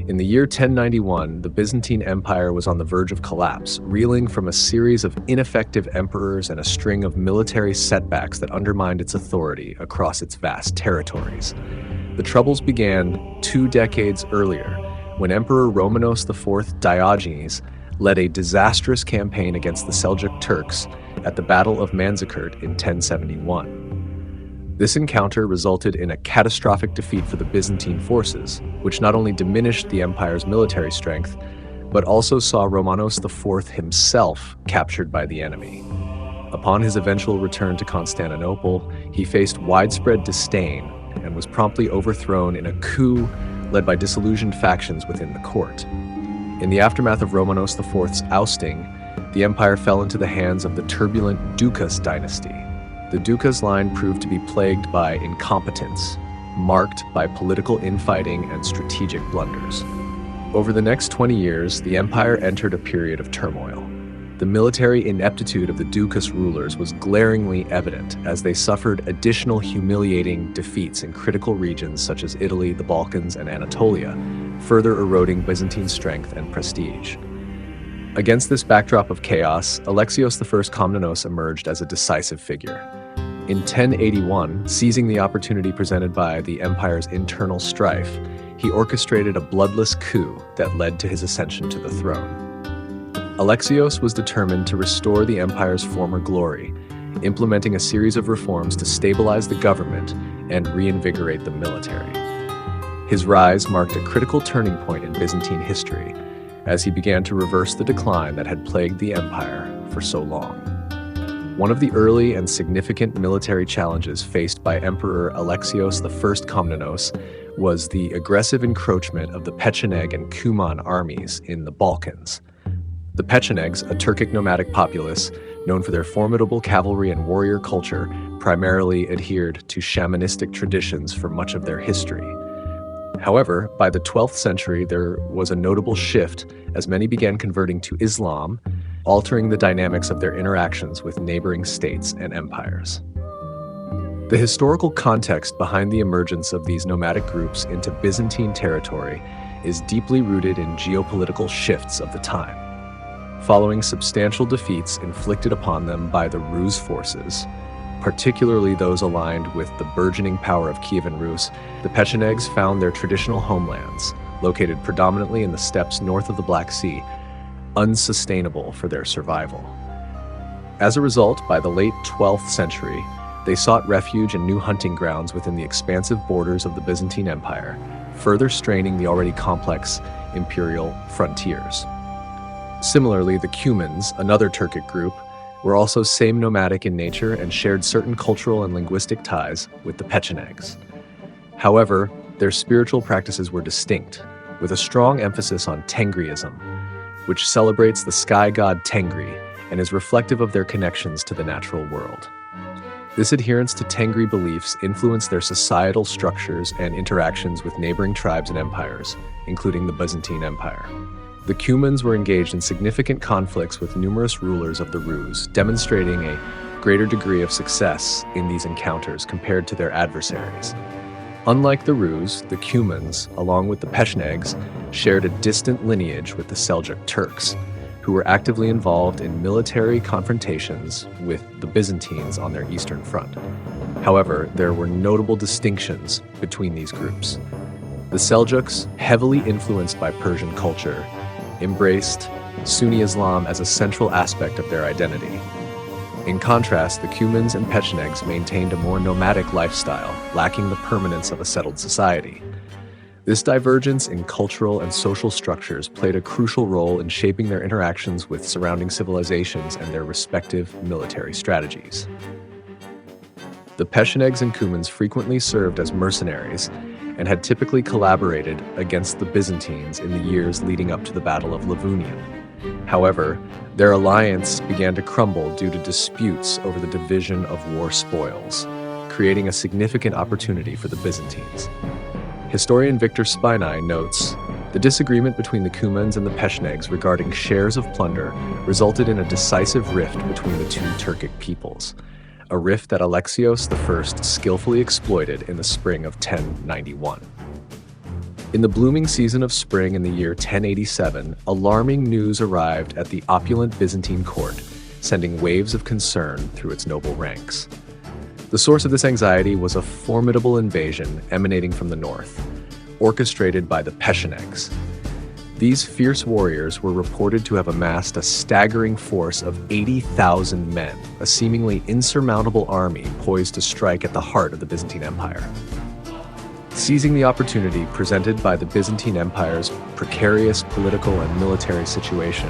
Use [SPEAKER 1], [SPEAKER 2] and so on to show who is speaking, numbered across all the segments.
[SPEAKER 1] In the year 1091, the Byzantine Empire was on the verge of collapse, reeling from a series of ineffective emperors and a string of military setbacks that undermined its authority across its vast territories. The troubles began 2 decades earlier, when Emperor Romanos IV Diogenes led a disastrous campaign against the Seljuk Turks at the Battle of Manzikert in 1071. This encounter resulted in a catastrophic defeat for the Byzantine forces, which not only diminished the empire's military strength, but also saw Romanos IV himself captured by the enemy. Upon his eventual return to Constantinople, he faced widespread disdain and was promptly overthrown in a coup led by disillusioned factions within the court. In the aftermath of Romanos IV's ousting, the empire fell into the hands of the turbulent Dukas dynasty. The Dukas line proved to be plagued by incompetence, marked by political infighting and strategic blunders. Over the next 20 years, the empire entered a period of turmoil. The military ineptitude of the Dukas rulers was glaringly evident as they suffered additional humiliating defeats in critical regions such as Italy, the Balkans, and Anatolia, further eroding Byzantine strength and prestige. Against this backdrop of chaos, Alexios I Komnenos emerged as a decisive figure. In 1081, seizing the opportunity presented by the empire's internal strife, he orchestrated a bloodless coup that led to his ascension to the throne. Alexios was determined to restore the empire's former glory, implementing a series of reforms to stabilize the government and reinvigorate the military. His rise marked a critical turning point in Byzantine history, as he began to reverse the decline that had plagued the empire for so long. One of the early and significant military challenges faced by Emperor Alexios I Komnenos was the aggressive encroachment of the Pecheneg and Cuman armies in the Balkans. The Pechenegs, a Turkic nomadic populace known for their formidable cavalry and warrior culture, primarily adhered to shamanistic traditions for much of their history. However, by the 12th century, there was a notable shift as many began converting to Islam, altering the dynamics of their interactions with neighboring states and empires. The historical context behind the emergence of these nomadic groups into Byzantine territory is deeply rooted in geopolitical shifts of the time. Following substantial defeats inflicted upon them by the Rus forces, particularly those aligned with the burgeoning power of Kievan Rus, the Pechenegs found their traditional homelands, located predominantly in the steppes north of the Black Sea, unsustainable for their survival. As a result, by the late 12th century, they sought refuge in new hunting grounds within the expansive borders of the Byzantine Empire, further straining the already complex imperial frontiers. Similarly, the Cumans, another Turkic group, were also same nomadic in nature and shared certain cultural and linguistic ties with the Pechenegs. However, their spiritual practices were distinct, with a strong emphasis on Tengriism, which celebrates the sky god Tengri and is reflective of their connections to the natural world. This adherence to Tengri beliefs influenced their societal structures and interactions with neighboring tribes and empires, including the Byzantine Empire. The Cumans were engaged in significant conflicts with numerous rulers of the Rus, demonstrating a greater degree of success in these encounters compared to their adversaries. Unlike the Rus, the Cumans, along with the Pechenegs, shared a distant lineage with the Seljuk Turks, who were actively involved in military confrontations with the Byzantines on their eastern front. However, there were notable distinctions between these groups. The Seljuks, heavily influenced by Persian culture, embraced Sunni Islam as a central aspect of their identity. In contrast, the Cumans and Pechenegs maintained a more nomadic lifestyle, lacking the permanence of a settled society. This divergence in cultural and social structures played a crucial role in shaping their interactions with surrounding civilizations and their respective military strategies. The Pechenegs and Cumans frequently served as mercenaries and had typically collaborated against the Byzantines in the years leading up to the Battle of Levounion. However, their alliance began to crumble due to disputes over the division of war spoils, creating a significant opportunity for the Byzantines. Historian Victor Spinai notes, the disagreement between the Cumans and the Pechenegs regarding shares of plunder resulted in a decisive rift between the two Turkic peoples, a rift that Alexios I skillfully exploited in the spring of 1091. In the blooming season of spring in the year 1087, alarming news arrived at the opulent Byzantine court, sending waves of concern through its noble ranks. The source of this anxiety was a formidable invasion emanating from the north, orchestrated by the Pechenegs. These fierce warriors were reported to have amassed a staggering force of 80,000 men, a seemingly insurmountable army poised to strike at the heart of the Byzantine Empire. Seizing the opportunity presented by the Byzantine Empire's precarious political and military situation,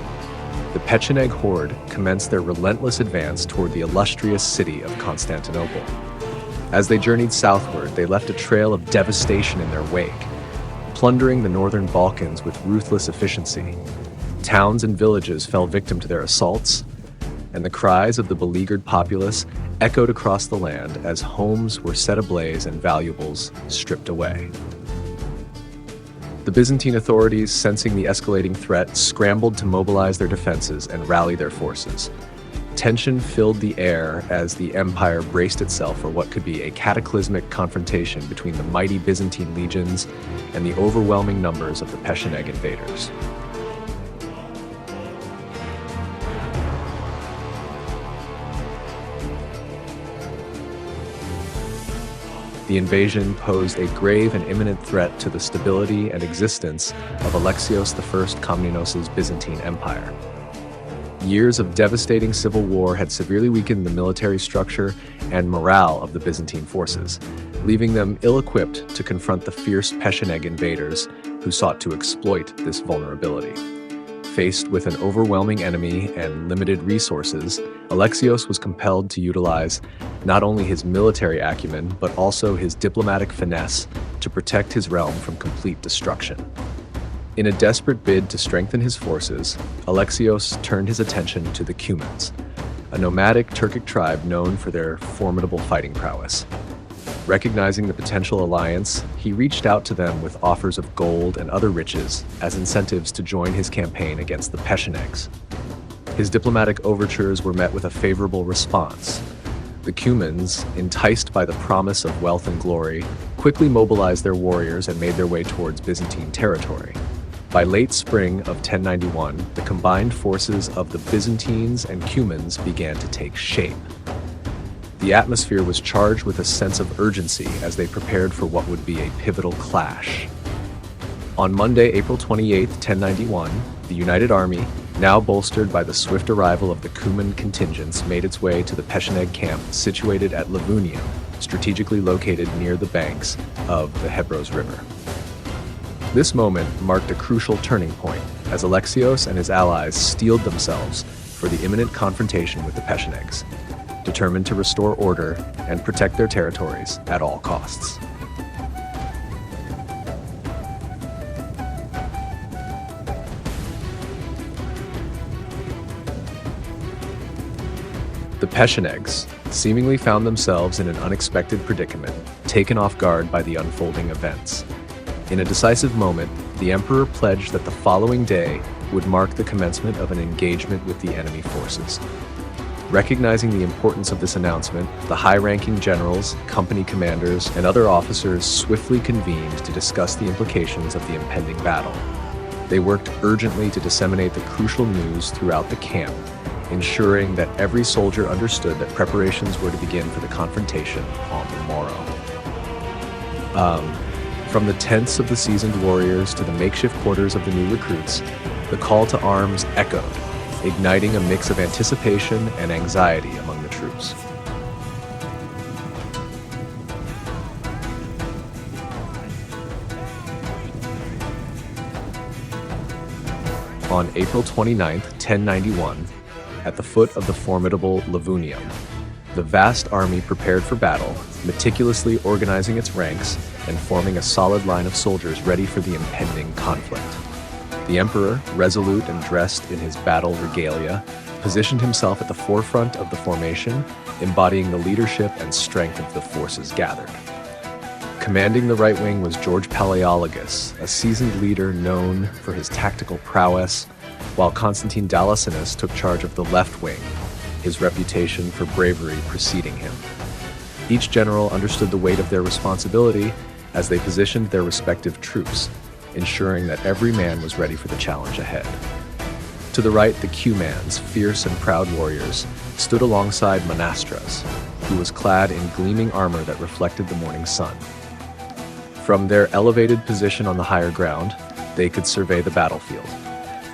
[SPEAKER 1] the Pecheneg horde commenced their relentless advance toward the illustrious city of Constantinople. As they journeyed southward, they left a trail of devastation in their wake, plundering the northern Balkans with ruthless efficiency. Towns and villages fell victim to their assaults, and the cries of the beleaguered populace echoed across the land as homes were set ablaze and valuables stripped away. The Byzantine authorities, sensing the escalating threat, scrambled to mobilize their defenses and rally their forces. Tension filled the air as the empire braced itself for what could be a cataclysmic confrontation between the mighty Byzantine legions and the overwhelming numbers of the Pecheneg invaders. The invasion posed a grave and imminent threat to the stability and existence of Alexios I Komnenos' Byzantine Empire. Years of devastating civil war had severely weakened the military structure and morale of the Byzantine forces, leaving them ill-equipped to confront the fierce Pecheneg invaders who sought to exploit this vulnerability. Faced with an overwhelming enemy and limited resources, Alexios was compelled to utilize not only his military acumen, but also his diplomatic finesse to protect his realm from complete destruction. In a desperate bid to strengthen his forces, Alexios turned his attention to the Cumans, a nomadic Turkic tribe known for their formidable fighting prowess. Recognizing the potential alliance, he reached out to them with offers of gold and other riches as incentives to join his campaign against the Pechenegs. His diplomatic overtures were met with a favorable response. The Cumans, enticed by the promise of wealth and glory, quickly mobilized their warriors and made their way towards Byzantine territory. By late spring of 1091, the combined forces of the Byzantines and Cumans began to take shape. The atmosphere was charged with a sense of urgency as they prepared for what would be a pivotal clash. On Monday, April 28, 1091, the United Army, now bolstered by the swift arrival of the Cuman contingents, made its way to the Pecheneg camp situated at Levounion, strategically located near the banks of the Hebros River. This moment marked a crucial turning point as Alexios and his allies steeled themselves for the imminent confrontation with the Pechenegs, determined to restore order and protect their territories at all costs. The Pechenegs seemingly found themselves in an unexpected predicament, taken off guard by the unfolding events. In a decisive moment, the emperor pledged that the following day would mark the commencement of an engagement with the enemy forces. Recognizing the importance of this announcement, the high-ranking generals, company commanders, and other officers swiftly convened to discuss the implications of the impending battle. They worked urgently to disseminate the crucial news throughout the camp, ensuring that every soldier understood that preparations were to begin for the confrontation on the morrow. From the tents of the seasoned warriors to the makeshift quarters of the new recruits, the call to arms echoed, igniting a mix of anticipation and anxiety among the troops. On April 29, 1091, at the foot of the formidable Levounion, the vast army prepared for battle, meticulously organizing its ranks and forming a solid line of soldiers ready for the impending conflict. The emperor, resolute and dressed in his battle regalia, positioned himself at the forefront of the formation, embodying the leadership and strength of the forces gathered. Commanding the right wing was George Palaeologus, a seasoned leader known for his tactical prowess, while Constantine Dalasinus took charge of the left wing, his reputation for bravery preceding him. Each general understood the weight of their responsibility as they positioned their respective troops, ensuring that every man was ready for the challenge ahead. To the right, the Cumans, fierce and proud warriors, stood alongside Monastras, who was clad in gleaming armor that reflected the morning sun. From their elevated position on the higher ground, they could survey the battlefield,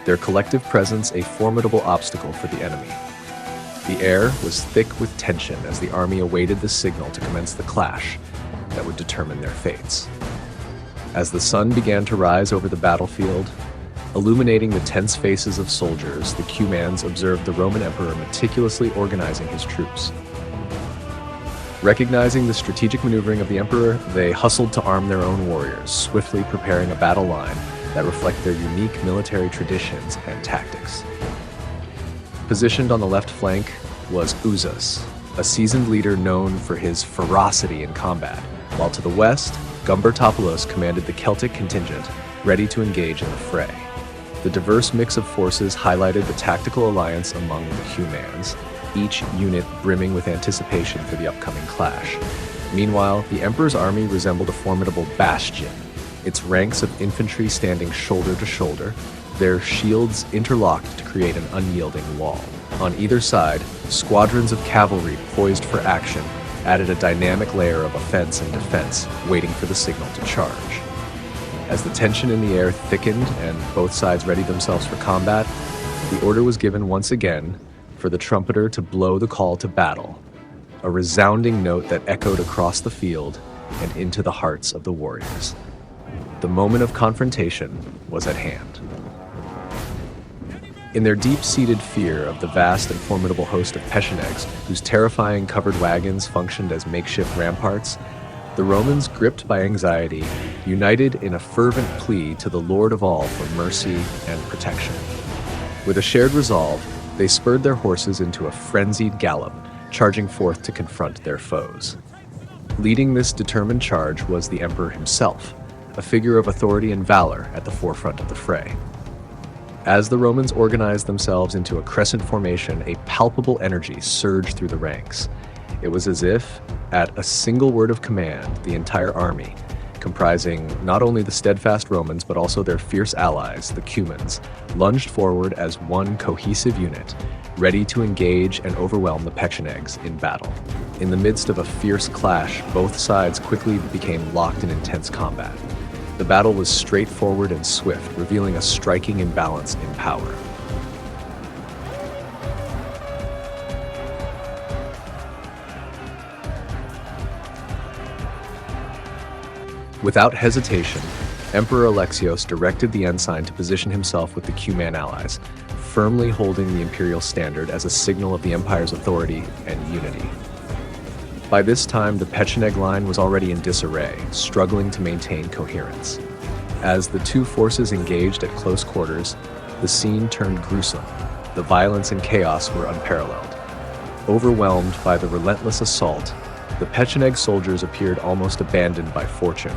[SPEAKER 1] their collective presence a formidable obstacle for the enemy. The air was thick with tension as the army awaited the signal to commence the clash that would determine their fates. As the sun began to rise over the battlefield, illuminating the tense faces of soldiers, the Cumans observed the Roman emperor meticulously organizing his troops. Recognizing the strategic maneuvering of the emperor, they hustled to arm their own warriors, swiftly preparing a battle line that reflect their unique military traditions and tactics. Positioned on the left flank was Uzas, a seasoned leader known for his ferocity in combat, while to the west, Gumbertopoulos commanded the Celtic contingent, ready to engage in the fray. The diverse mix of forces highlighted the tactical alliance among the Cumans, each unit brimming with anticipation for the upcoming clash. Meanwhile, the emperor's army resembled a formidable bastion, its ranks of infantry standing shoulder to shoulder, their shields interlocked to create an unyielding wall. On either side, squadrons of cavalry poised for action added a dynamic layer of offense and defense, waiting for the signal to charge. As the tension in the air thickened and both sides readied themselves for combat, the order was given once again for the trumpeter to blow the call to battle, a resounding note that echoed across the field and into the hearts of the warriors. The moment of confrontation was at hand. In their deep-seated fear of the vast and formidable host of Pechenegs, whose terrifying covered wagons functioned as makeshift ramparts, the Romans, gripped by anxiety, united in a fervent plea to the Lord of all for mercy and protection. With a shared resolve, they spurred their horses into a frenzied gallop, charging forth to confront their foes. Leading this determined charge was the emperor himself, a figure of authority and valor at the forefront of the fray. As the Romans organized themselves into a crescent formation, a palpable energy surged through the ranks. It was as if, at a single word of command, the entire army, comprising not only the steadfast Romans but also their fierce allies, the Cumans, lunged forward as one cohesive unit, ready to engage and overwhelm the Pechenegs in battle. In the midst of a fierce clash, both sides quickly became locked in intense combat. The battle was straightforward and swift, revealing a striking imbalance in power. Without hesitation, Emperor Alexios directed the ensign to position himself with the Cuman allies, firmly holding the imperial standard as a signal of the empire's authority and unity. By this time, the Pecheneg line was already in disarray, struggling to maintain coherence. As the two forces engaged at close quarters, the scene turned gruesome. The violence and chaos were unparalleled. Overwhelmed by the relentless assault, the Pecheneg soldiers appeared almost abandoned by fortune,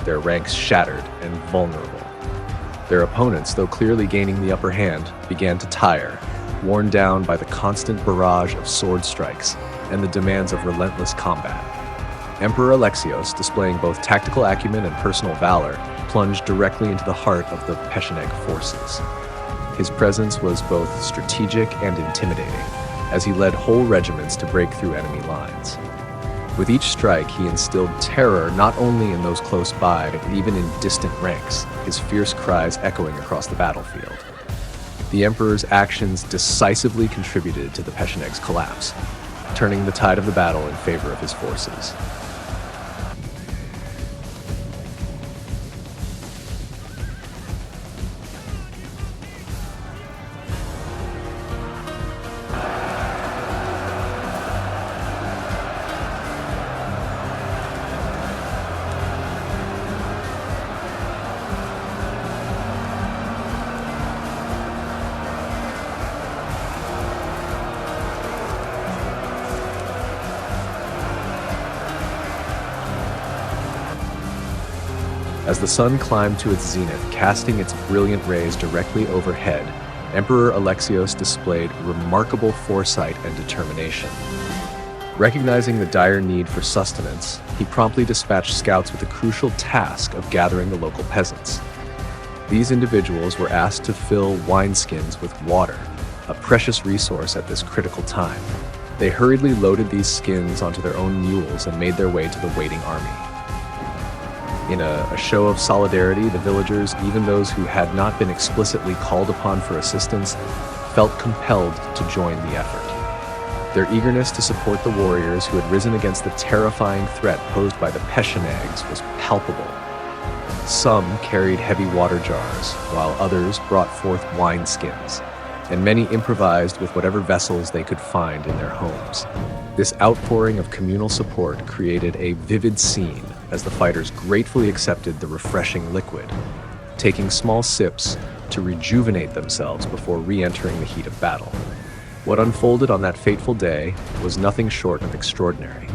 [SPEAKER 1] their ranks shattered and vulnerable. Their opponents, though clearly gaining the upper hand, began to tire, worn down by the constant barrage of sword strikes and the demands of relentless combat. Emperor Alexios, displaying both tactical acumen and personal valor, plunged directly into the heart of the Pecheneg forces. His presence was both strategic and intimidating, as he led whole regiments to break through enemy lines. With each strike, he instilled terror not only in those close by, but even in distant ranks, his fierce cries echoing across the battlefield. The emperor's actions decisively contributed to the Pecheneg's collapse, turning the tide of the battle in favor of his forces. As the sun climbed to its zenith, casting its brilliant rays directly overhead, Emperor Alexios displayed remarkable foresight and determination. Recognizing the dire need for sustenance, he promptly dispatched scouts with the crucial task of gathering the local peasants. These individuals were asked to fill wineskins with water, a precious resource at this critical time. They hurriedly loaded these skins onto their own mules and made their way to the waiting army. In a show of solidarity, the villagers, even those who had not been explicitly called upon for assistance, felt compelled to join the effort. Their eagerness to support the warriors who had risen against the terrifying threat posed by the Pechenegs was palpable. Some carried heavy water jars, while others brought forth wineskins, and many improvised with whatever vessels they could find in their homes. This outpouring of communal support created a vivid scene as the fighters gratefully accepted the refreshing liquid, taking small sips to rejuvenate themselves before re-entering the heat of battle. What unfolded on that fateful day was nothing short of extraordinary.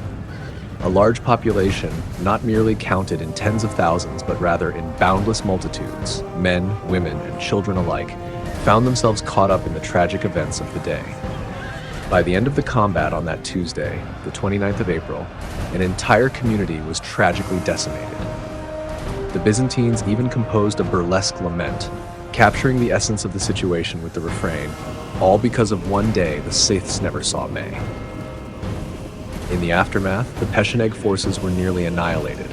[SPEAKER 1] A large population, not merely counted in tens of thousands, but rather in boundless multitudes, men, women, and children alike, found themselves caught up in the tragic events of the day. By the end of the combat on that Tuesday, the 29th of April, an entire community was tragically decimated. The Byzantines even composed a burlesque lament, capturing the essence of the situation with the refrain, "All because of one day the Scyths never saw May." In the aftermath, the Pecheneg forces were nearly annihilated.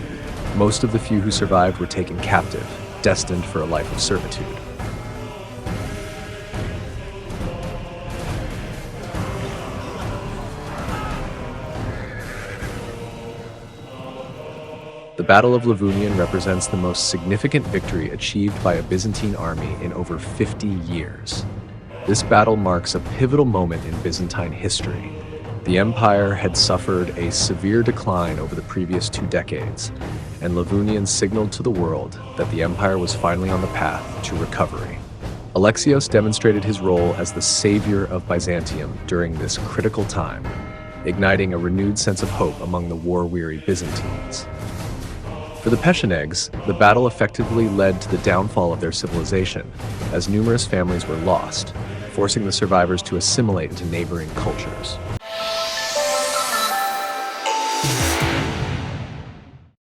[SPEAKER 1] Most of the few who survived were taken captive, destined for a life of servitude. The Battle of Levounion represents the most significant victory achieved by a Byzantine army in over 50 years. This battle marks a pivotal moment in Byzantine history. The empire had suffered a severe decline over the previous 2 decades, and Levounion signaled to the world that the empire was finally on the path to recovery. Alexios demonstrated his role as the savior of Byzantium during this critical time, igniting a renewed sense of hope among the war-weary Byzantines. For the Pechenegs, the battle effectively led to the downfall of their civilization, as numerous families were lost, forcing the survivors to assimilate into neighboring cultures.